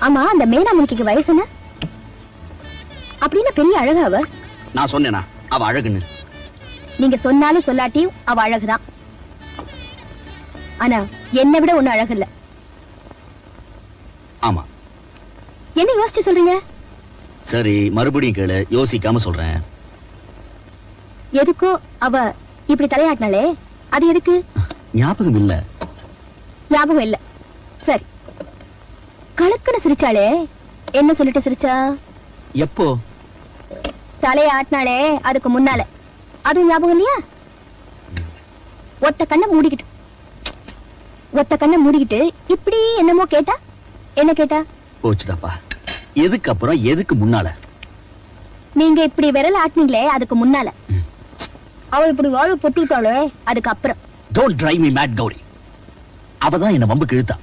ஆமா, அந்த மேனாமணிக்கு வயசு என்ன? அப்படின்னு பெரிய அழகு அவ. நான் சொன்னேனா அவ அழகுன்னு? நீங்க சொன்னாலும் சொல்லாட்டியும் அவ அழகுதான். ஆனா என்னை விட ஒண்ணு அழகு இல்ல. ஆமா. என்ன யோசிச்சு சொல்றீங்க? சரி, மறுபடியும் கேளு, யோசிக்காம சொல்றேன். எதுக்கோ அவ இப்படி தலையாட்டினாலே, அது எதுக்கு? ஞாபகம் இல்ல. ஞாபகம் இல்ல. சரி, கலக்குன்னு சிரிச்சாலே, என்ன சொல்லிட்டு சிரிச்சா? எப்போ? தலையை ஆட்டினாலே அதுக்கு முன்னால. அதுவும் ஞாபகம் இல்லையா? ஒத்த கண்ணை மூடிக்கிட்டு இப்படி என்னமோ கேட்டா. என்ன கேட்டா? போச்சுடாப்பா. எதுக்கு அப்புறம், எதுக்கு முன்னால? நீங்க இப்படி விரல் ஆட்டினீங்களே, அதுக்கு முன்னால. அவள் இப்படி வாழ பொட்டுட்டாளே, அதுக்கு அப்புறம். Don't drive me mad, Gowri. அவதான் என்ன வம்புக்கு இழுத்தா.